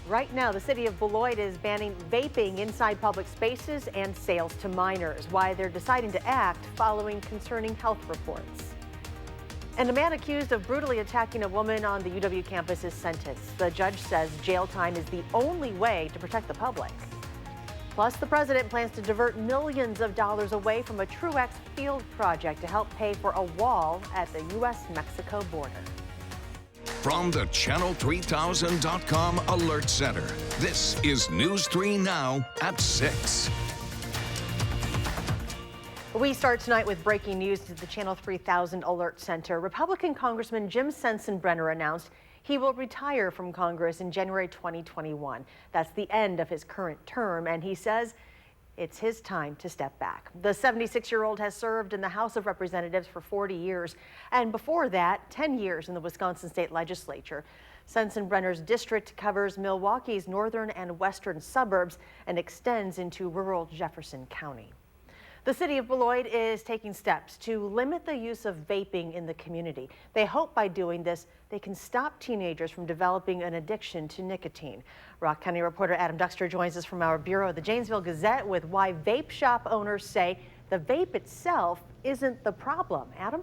Right now, the city of Beloit is banning vaping inside public spaces and sales to minors. Why they're deciding to act following concerning health reports. And a man accused of brutally attacking a woman on the UW campus is sentenced. The judge says jail time is the only way to protect the public. Plus, the president plans to divert millions of dollars away from a Truex field project to help pay for a wall at the U.S.-Mexico border. From the Channel3000.com Alert Center, this is News 3 Now at 6. We start tonight with breaking news to the Channel 3000 Alert Center. Republican Congressman Jim Sensenbrenner announced he will retire from Congress in January 2021. That's the end of his current term, and he says it's his time to step back. The 76-year-old has served in the House of Representatives for 40 years, and before that, 10 years in the Wisconsin State Legislature. Sensenbrenner's district covers Milwaukee's northern and western suburbs and extends into rural Jefferson County. The city of Beloit is taking steps to limit the use of vaping in the community. They hope by doing this, they can stop teenagers from developing an addiction to nicotine. Rock County reporter Adam Duxter joins us from our bureau, the Janesville Gazette, with why vape shop owners say the vape itself isn't the problem. Adam?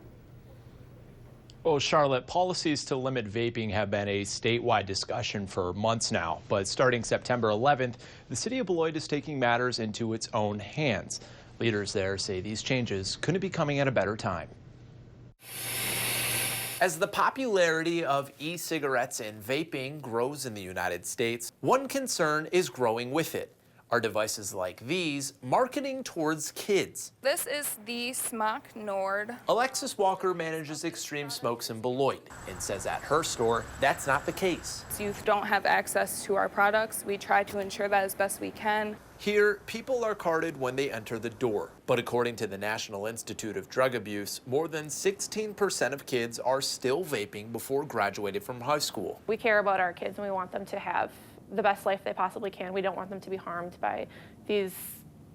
Well, Charlotte, policies to limit vaping have been a statewide discussion for months now. But starting September 11th, the city of Beloit is taking matters into its own hands. Leaders there say these changes couldn't be coming at a better time. As the popularity of e-cigarettes and vaping grows in the United States, one concern is growing with it. Are devices like these marketing towards kids? This is the Smock Nord. Alexis Walker manages Extreme Smokes in Beloit and says at her store that's not the case. Youth don't have access to our products. We try to ensure that as best we can. Here, people are carded when they enter the door. But according to the National Institute of Drug Abuse, more than 16% of kids are still vaping before graduating from high school. We care about our kids and we want them to have the best life they possibly can. We don't want them to be harmed by these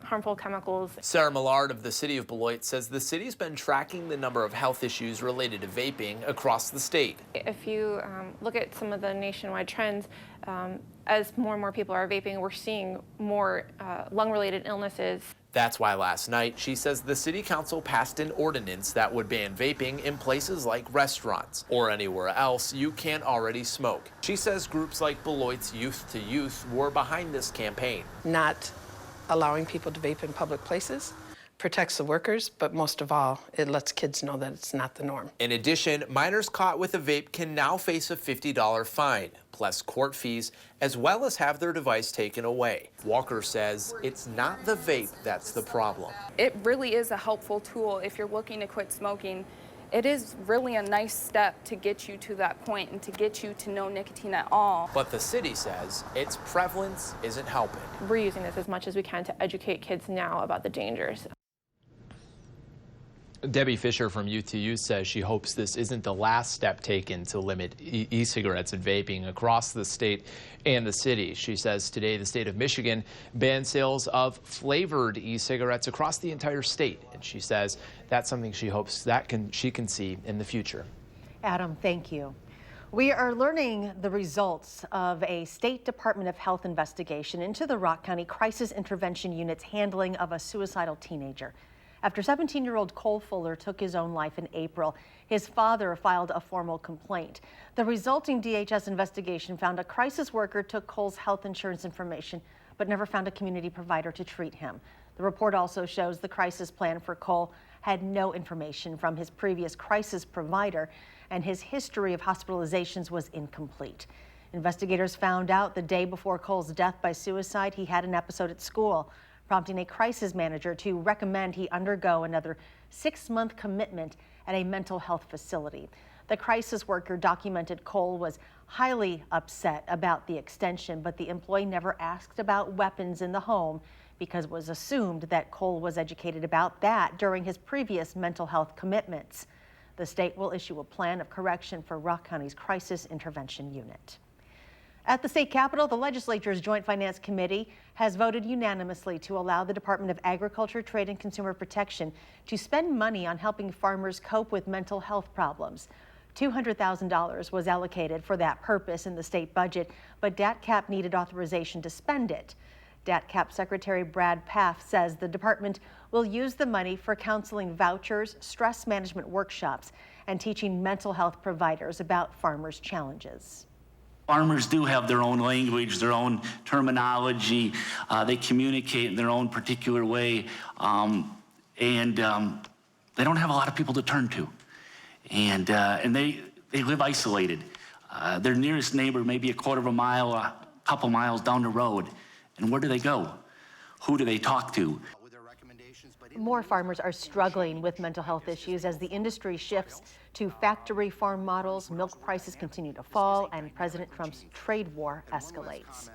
harmful chemicals. Sarah Millard of the city of Beloit says the city's been tracking the number of health issues related to vaping across the state. If you look at some of the nationwide trends, as more and more people are vaping, we're seeing more lung-related illnesses. That's why last night, she says the city council passed an ordinance that would ban vaping in places like restaurants or anywhere else you can't already smoke. She says groups like Beloit's Youth to Youth were behind this campaign. Not allowing people to vape in public places protects the workers, but most of all, it lets kids know that it's not the norm. In addition, minors caught with a vape can now face a $50 fine, plus court fees, as well as have their device taken away. Walker says it's not the vape that's the problem. It really is a helpful tool if you're looking to quit smoking. It is really a nice step to get you to that point and to get you to no nicotine at all. But the city says its prevalence isn't helping. We're using this as much as we can to educate kids now about the dangers. Debbie Fisher from Youth to Youth says she hopes this isn't the last step taken to limit e-cigarettes and vaping across the state and the city. She says today the state of Michigan banned sales of flavored e-cigarettes across the entire state. And she says that's something she hopes that she can see in the future. Adam, thank you. We are learning the results of a State Department of Health investigation into the Rock County Crisis Intervention Unit's handling of a suicidal teenager. After 17-year-old Cole Fuller took his own life in April, his father filed a formal complaint. The resulting DHS investigation found a crisis worker took Cole's health insurance information, but never found a community provider to treat him. The report also shows the crisis plan for Cole had no information from his previous crisis provider, and his history of hospitalizations was incomplete. Investigators found out the day before Cole's death by suicide, he had an episode at school, prompting a crisis manager to recommend he undergo another 6-month commitment at a mental health facility. The crisis worker documented Cole was highly upset about the extension, but the employee never asked about weapons in the home because it was assumed that Cole was educated about that during his previous mental health commitments. The state will issue a plan of correction for Rock County's Crisis Intervention Unit. At the state capitol, the legislature's Joint Finance Committee has voted unanimously to allow the Department of Agriculture, Trade and Consumer Protection to spend money on helping farmers cope with mental health problems. $200,000 was allocated for that purpose in the state budget, but DATCAP needed authorization to spend it. DATCAP Secretary Brad Paff says the department will use the money for counseling vouchers, stress management workshops, and teaching mental health providers about farmers' challenges. Farmers do have their own language, their own terminology. They communicate in their own particular way, and they don't have a lot of people to turn to. And they live isolated. Their nearest neighbor may be a quarter of a mile, a couple miles down the road. And where do they go? Who do they talk to? More farmers are struggling with mental health issues as the industry shifts to factory farm models, milk prices continue to fall, and President Trump's trade war escalates.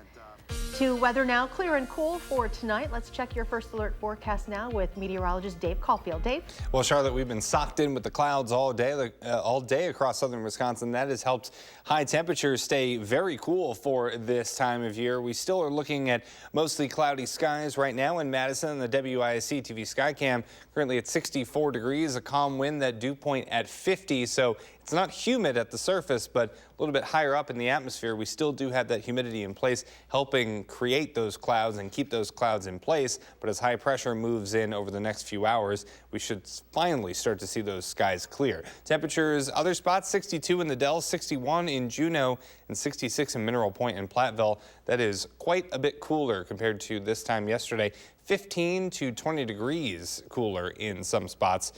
To weather now, clear and cool for tonight. Let's check your first alert forecast now with meteorologist Dave Caulfield. Dave? Well, Charlotte, we've been socked in with the clouds all day across southern Wisconsin. That has helped high temperatures stay very cool for this time of year. We still are looking at mostly cloudy skies right now in Madison. The WISC-TV Skycam currently at 64 degrees, a calm wind, that dew point at 50. So it's not humid at the surface, but a little bit higher up in the atmosphere, we still do have that humidity in place, helping create those clouds and keep those clouds in place. But as high pressure moves in over the next few hours, we should finally start to see those skies clear. Temperatures, other spots, 62 in the Dells, 61 in Juneau, and 66 in Mineral Point and Platteville. That is quite a bit cooler compared to this time yesterday. 15 to 20 degrees cooler in some spots.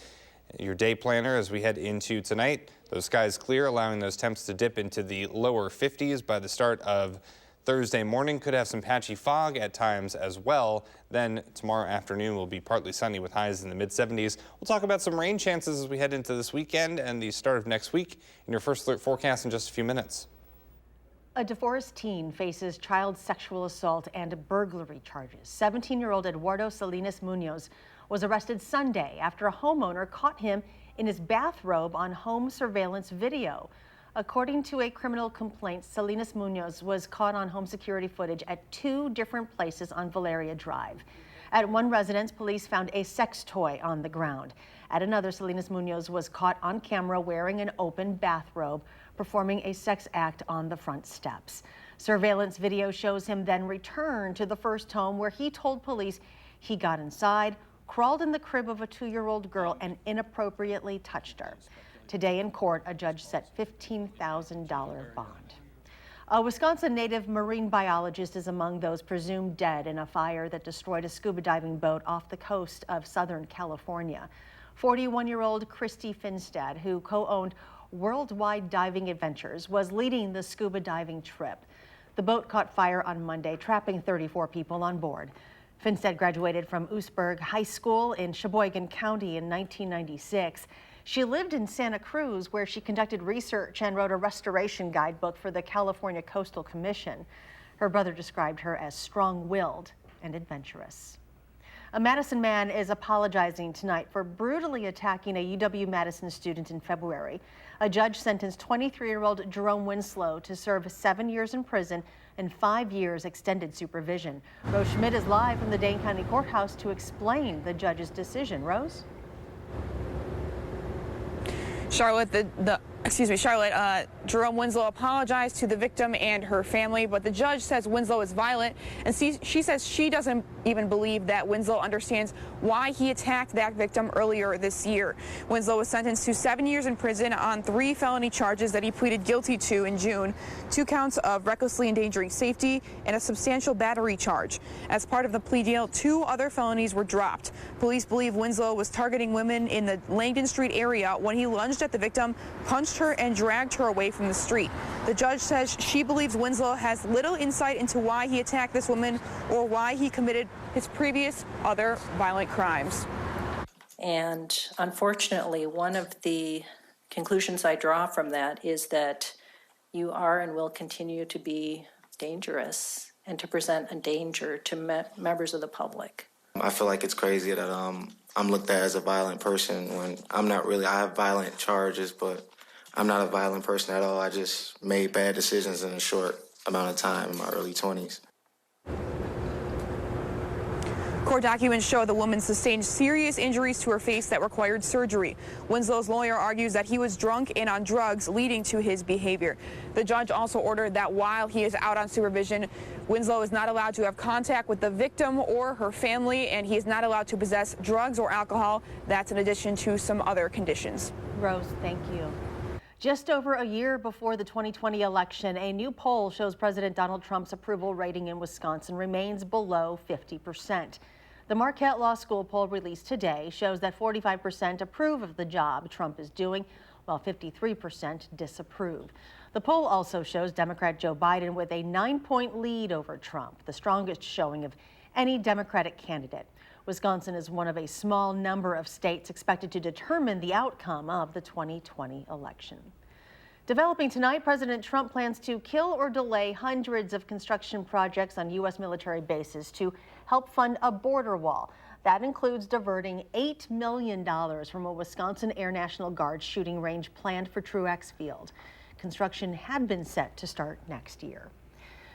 Your day planner as we head into tonight, those skies clear, allowing those temps to dip into the lower 50s by the start of Thursday morning. Could have some patchy fog at times as well. Then tomorrow afternoon will be partly sunny with highs in the mid-70s. We'll talk about some rain chances as we head into this weekend and the start of next week in your first alert forecast in just a few minutes. A DeForest teen faces child sexual assault and burglary charges. 17-year-old Eduardo Salinas Munoz was arrested Sunday after a homeowner caught him in his bathrobe on home surveillance video. According to a criminal complaint, Salinas Munoz was caught on home security footage at 2 different places on Valeria Drive. At one residence, police found a sex toy on the ground. At another, Salinas Munoz was caught on camera wearing an open bathrobe, performing a sex act on the front steps. Surveillance video shows him then return to the first home where he told police he got inside, crawled in the crib of a 2-year-old girl, and inappropriately touched her. Today in court, a judge set $15,000 bond. A Wisconsin native marine biologist is among those presumed dead in a fire that destroyed a scuba diving boat off the coast of Southern California. 41-year-old Christy Finstad, who co-owned Worldwide Diving Adventures, was leading the scuba diving trip. The boat caught fire on Monday, trapping 34 people on board. Finstad graduated from Oostburg High School in Sheboygan County in 1996. She lived in Santa Cruz, where she conducted research and wrote a restoration guidebook for the California Coastal Commission. Her brother described her as strong-willed and adventurous. A Madison man is apologizing tonight for brutally attacking a UW-Madison student in February. A judge sentenced 23-year-old Jerome Winslow to serve 7 years in prison and 5 years extended supervision. Rose Schmidt is live from the Dane County Courthouse to explain the judge's decision. Rose? Charlotte, Jerome Winslow apologized to the victim and her family, but the judge says Winslow is violent, and she says she doesn't even believe that Winslow understands why he attacked that victim earlier this year. Winslow was sentenced to 7 years in prison on 3 felony charges that he pleaded guilty to in June, 2 counts of recklessly endangering safety and a substantial battery charge. As part of the plea deal, 2 other felonies were dropped. Police believe Winslow was targeting women in the Langdon Street area when he lunged at the victim, punched her, and dragged her away from the street. The judge says she believes Winslow has little insight into why he attacked this woman or why he committed his previous other violent crimes. And unfortunately, one of the conclusions I draw from that is that you are and will continue to be dangerous and to present a danger to members of the public. I feel like it's crazy that I'm looked at as a violent person when I'm not really. I have violent charges, but I'm not a violent person at all. I just made bad decisions in a short amount of time in my early 20s. Court documents show the woman sustained serious injuries to her face that required surgery. Winslow's lawyer argues that he was drunk and on drugs, leading to his behavior. The judge also ordered that while he is out on supervision, Winslow is not allowed to have contact with the victim or her family, and he is not allowed to possess drugs or alcohol. That's in addition to some other conditions. Rose, thank you. Just over a year before the 2020 election, a new poll shows President Donald Trump's approval rating in Wisconsin remains below 50%. The Marquette Law School poll released today shows that 45% approve of the job Trump is doing, while 53% disapprove. The poll also shows Democrat Joe Biden with a 9-point lead over Trump, the strongest showing of any Democratic candidate. Wisconsin is one of a small number of states expected to determine the outcome of the 2020 election. Developing tonight, President Trump plans to kill or delay hundreds of construction projects on U.S. military bases to help fund a border wall. That includes diverting $8 million from a Wisconsin Air National Guard shooting range planned for Truax Field. Construction had been set to start next year.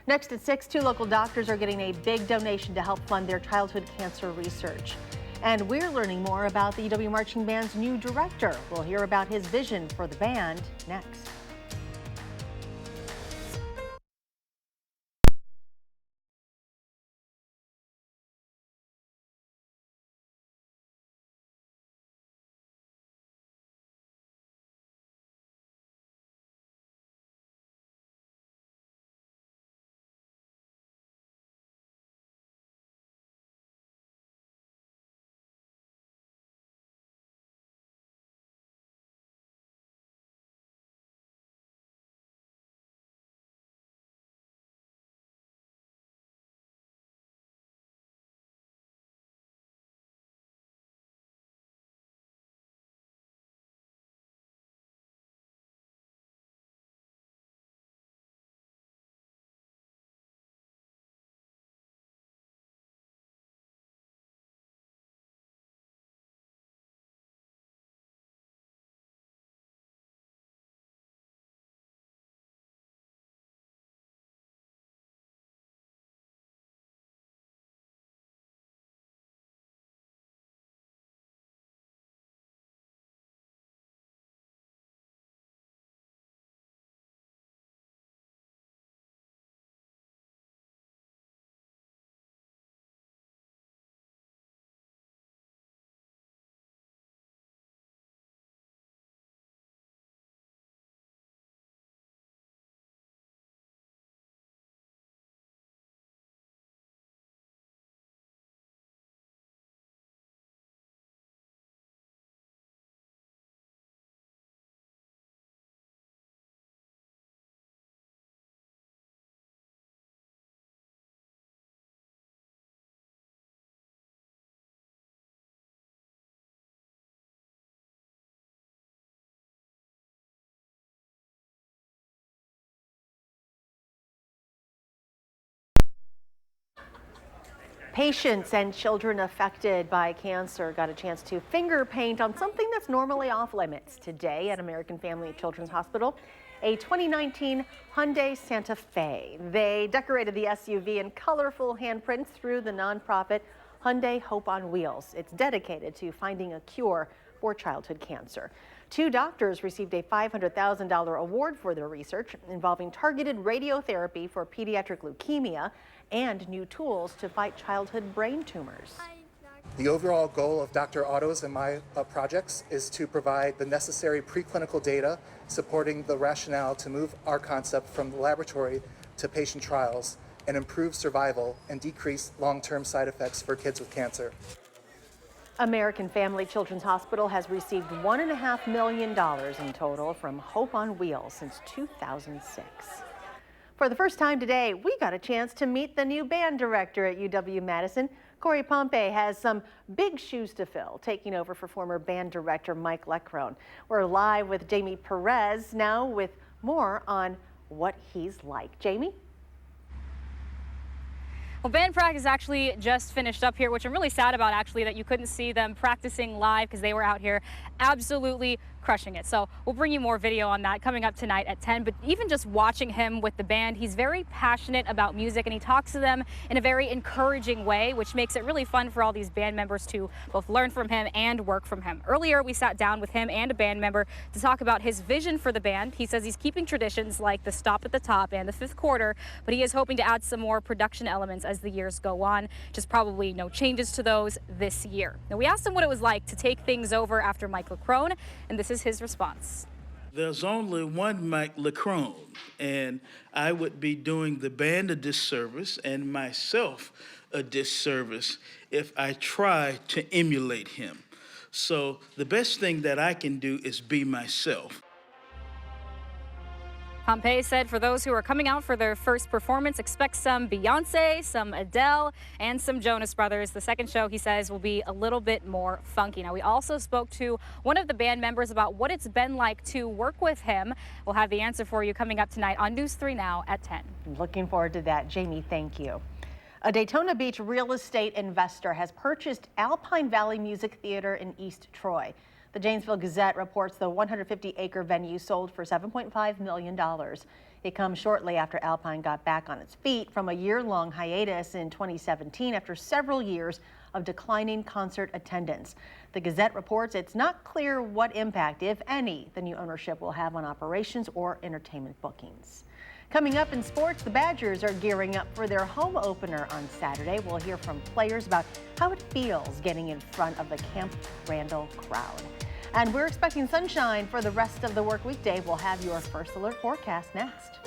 Next at 6, 2 local doctors are getting a big donation to help fund their childhood cancer research. And we're learning more about the UW Marching Band's new director. We'll hear about his vision for the band next. Patients and children affected by cancer got a chance to finger paint on something that's normally off limits today at American Family Children's Hospital, a 2019 Hyundai Santa Fe. They decorated the SUV in colorful handprints through the nonprofit Hyundai Hope on Wheels. It's dedicated to finding a cure for childhood cancer. 2 doctors received a $500,000 award for their research involving targeted radiotherapy for pediatric leukemia and new tools to fight childhood brain tumors. The overall goal of Dr. Otto's and my projects is to provide the necessary preclinical data supporting the rationale to move our concept from the laboratory to patient trials and improve survival and decrease long-term side effects for kids with cancer. American Family Children's Hospital has received $1.5 million in total from Hope on Wheels since 2006. For the first time today, we got a chance to meet the new band director at UW-Madison. Corey Pompey has some big shoes to fill, taking over for former band director Mike Leckrone. We're live with Jamie Perez now with more on what he's like. Jamie? Well, band practice actually just finished up here, which I'm really sad about, actually, that you couldn't see them practicing live because they were out here absolutely crushing it. So we'll bring you more video on that coming up tonight at 10. But even just watching him with the band, he's very passionate about music and he talks to them in a very encouraging way, which makes it really fun for all these band members to both learn from him and work from him. Earlier, we sat down with him and a band member to talk about his vision for the band. He says he's keeping traditions like the stop at the top and the fifth quarter, but he is hoping to add some more production elements as the years go on. Just probably no changes to those this year. Now, we asked him what it was like to take things over after Mike LaCrone, and this is his response. There's only one Mike LaCrone, and I would be doing the band a disservice and myself a disservice if I try to emulate him. So the best thing that I can do is be myself. Pompey said for those who are coming out for their first performance, expect some Beyonce, some Adele, and some Jonas Brothers. The second show, he says, will be a little bit more funky. Now, we also spoke to one of the band members about what it's been like to work with him. We'll have the answer for you coming up tonight on News 3 Now at 10. Looking forward to that. Jamie, thank you. A Daytona Beach real estate investor has purchased Alpine Valley Music Theater in East Troy. The Janesville Gazette reports the 150-acre venue sold for $7.5 million. It comes shortly after Alpine got back on its feet from a year-long hiatus in 2017 after several years of declining concert attendance. The Gazette reports it's not clear what impact, if any, the new ownership will have on operations or entertainment bookings. Coming up in sports, the Badgers are gearing up for their home opener on Saturday. We'll hear from players about how it feels getting in front of the Camp Randall crowd. And we're expecting sunshine for the rest of the work weekday. We'll have your first alert forecast next.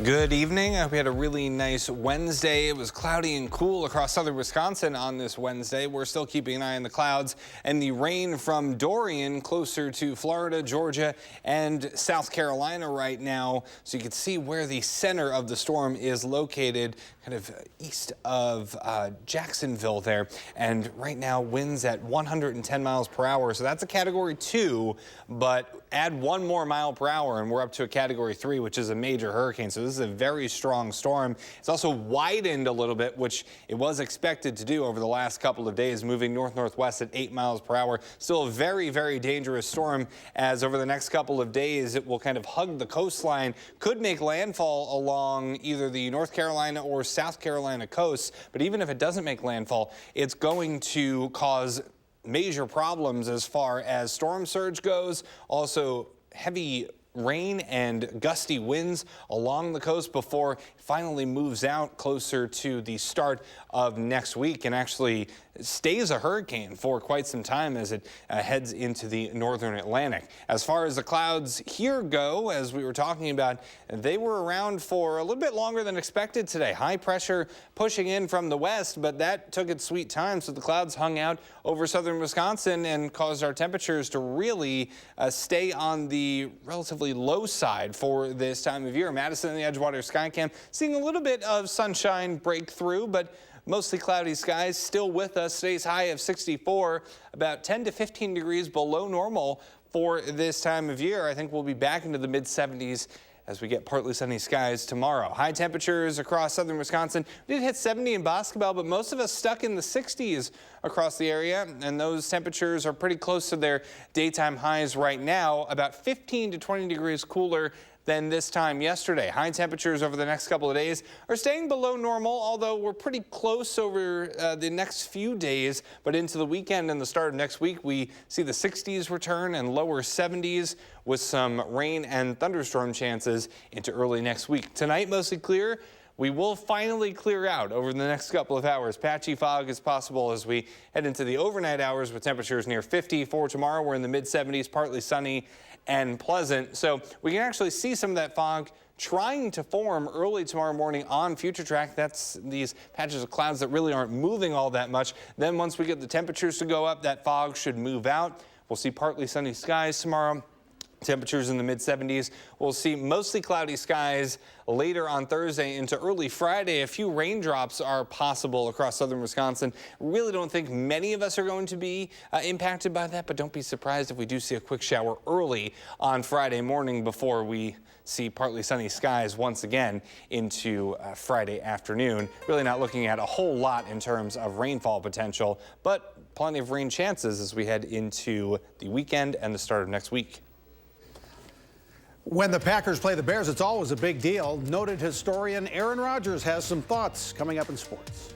Good evening. I hope you had a really nice Wednesday. It was cloudy and cool across southern Wisconsin on this Wednesday. We're still keeping an eye on the clouds and the rain from Dorian closer to Florida, Georgia, and South Carolina right now. So you can see where the center of the storm is located, kind of east of Jacksonville there. And right now winds at 110 miles per hour. So that's a Category 2, but add 1 more mile per hour and we're up to a Category 3, which is a major hurricane. So this is a very strong storm. It's also widened a little bit, which it was expected to do over the last couple of days, moving north-northwest at 8 miles per hour. Still a very, very dangerous storm, as over the next couple of days it will kind of hug the coastline, could make landfall along either the North Carolina or South Carolina coasts. But even if it doesn't make landfall, it's going to cause major problems as far as storm surge goes. Also heavy rain and gusty winds along the coast before it finally moves out closer to the start of next week and actually stays a hurricane for quite some time as it heads into the northern Atlantic. As far as the clouds here go, as we were talking about, they were around for a little bit longer than expected today. High pressure pushing in from the west, but that took its sweet time, so the clouds hung out over southern Wisconsin and caused our temperatures to really stay on the relatively low side for this time of year. Madison and the Edgewater Skycam seeing a little bit of sunshine break through, but mostly cloudy skies still with us. Today's high of 64, about 10 to 15 degrees below normal for this time of year. I think we'll be back into the mid-70s as we get partly sunny skies tomorrow. High temperatures across southern Wisconsin. We did hit 70 in Boscobel, but most of us stuck in the 60s across the area, and those temperatures are pretty close to their daytime highs right now, about 15 to 20 degrees cooler than this time yesterday. High temperatures over the next couple of days are staying below normal, although we're pretty close over the next few days. But into the weekend and the start of next week, we see the 60s return and lower 70s with some rain and thunderstorm chances into early next week. Tonight, mostly clear. We will finally clear out over the next couple of hours. Patchy fog is possible as we head into the overnight hours with temperatures near 50. For tomorrow, we're in the mid-70s, partly sunny and pleasant. So we can actually see some of that fog trying to form early tomorrow morning on future track. That's these patches of clouds that really aren't moving all that much. Then once we get the temperatures to go up, that fog should move out. We'll see partly sunny skies tomorrow. Temperatures in the mid-70s. We'll see mostly cloudy skies later on Thursday into early Friday. A few raindrops are possible across southern Wisconsin. Really don't think many of us are going to be impacted by that, but don't be surprised if we do see a quick shower early on Friday morning before we see partly sunny skies once again into Friday afternoon. Really not looking at a whole lot in terms of rainfall potential, but plenty of rain chances as we head into the weekend and the start of next week. When the Packers play the Bears, it's always a big deal. Noted historian Aaron Rodgers has some thoughts coming up in sports.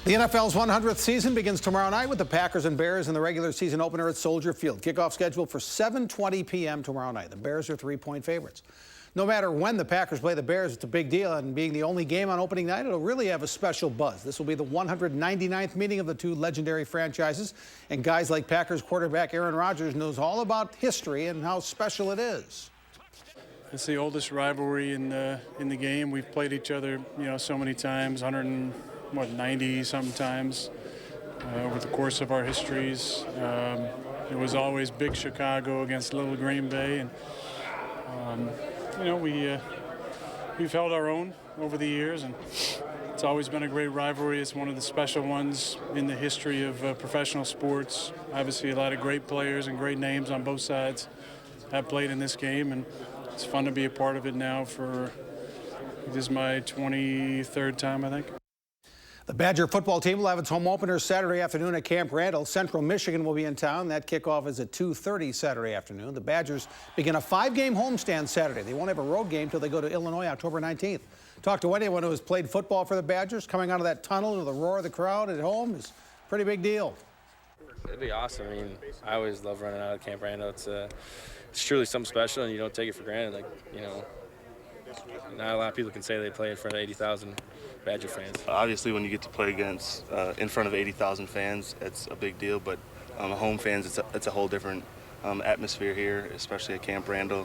The NFL's 100th season begins tomorrow night with the Packers and Bears in the regular season opener at Soldier Field. Kickoff scheduled for 7:20 p.m. tomorrow night. The Bears are 3-point favorites. No matter when the Packers play the Bears, it's a big deal, and being the only game on opening night, it'll really have a special buzz. This will be the 199th meeting of the two legendary franchises, and guys like Packers quarterback Aaron Rodgers knows all about history and how special it is. It's the oldest rivalry in the game. We've played each other, so many times, 90 sometimes over the course of our histories. It was always big Chicago against little Green Bay, and we've held our own over the years, and it's always been a great rivalry. It's one of the special ones in the history of professional sports. Obviously, a lot of great players and great names on both sides have played in this game, and it's fun to be a part of it now. This is my 23rd time, I think. The Badger football team will have its home opener Saturday afternoon at Camp Randall. Central Michigan will be in town. That kickoff is at 2:30 Saturday afternoon. The Badgers begin a 5-game homestand Saturday. They won't have a road game till they go to Illinois October 19th. Talk to anyone who has played football for the Badgers. Coming out of that tunnel to the roar of the crowd at home is a pretty big deal. It'd be awesome. I mean, I always love running out of Camp Randall. It's truly something special, and you don't take it for granted. Not a lot of people can say they play in front of 80,000 Badger fans. Obviously, when you get to play against in front of 80,000 fans, it's a big deal. But home fans, it's a whole different atmosphere here, especially at Camp Randall.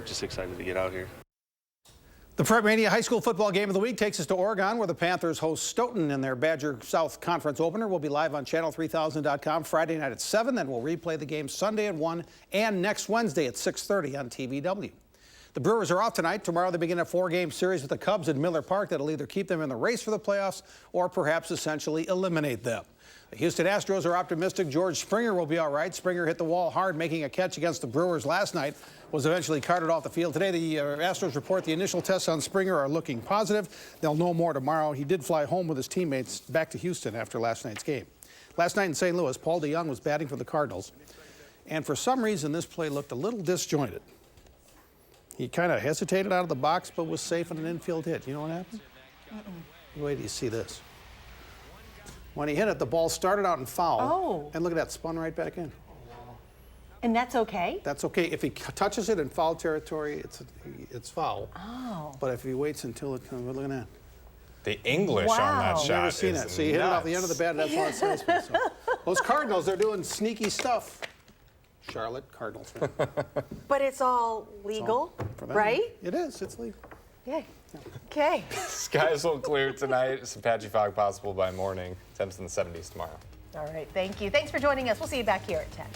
Just excited to get out here. The Prep Mania High School football game of the week takes us to Oregon, where the Panthers host Stoughton in their Badger South Conference opener. We'll be live on channel3000.com Friday night at 7. Then we'll replay the game Sunday at 1 and next Wednesday at 6:30 on TVW. The Brewers are off tonight. Tomorrow they begin a 4-game series with the Cubs at Miller Park that'll either keep them in the race for the playoffs or perhaps essentially eliminate them. The Houston Astros are optimistic George Springer will be all right. Springer hit the wall hard, making a catch against the Brewers last night, was eventually carted off the field. Today, the Astros report the initial tests on Springer are looking positive. They'll know more tomorrow. He did fly home with his teammates back to Houston after last night's game. Last night in St. Louis, Paul DeJong was batting for the Cardinals, and for some reason, this play looked a little disjointed. He kind of hesitated out of the box, but was safe in an infield hit. You know what happened? Wait till you see this. When he hit it, the ball started out in foul. Oh. And look at that, spun right back in. And that's okay? That's okay. If he touches it in foul territory, it's foul. Oh. But if he waits until it comes, look at that. The English on that shot. Never seen that. So you hit it off the end of the bat, that's on its face. So. Those Cardinals, they're doing sneaky stuff. Charlotte Cardinals. But it's all legal, right? It is. It's legal. Yeah. Okay. Skies will clear tonight. Some patchy fog possible by morning. Temps in the 70s tomorrow. All right. Thank you. Thanks for joining us. We'll see you back here at 10.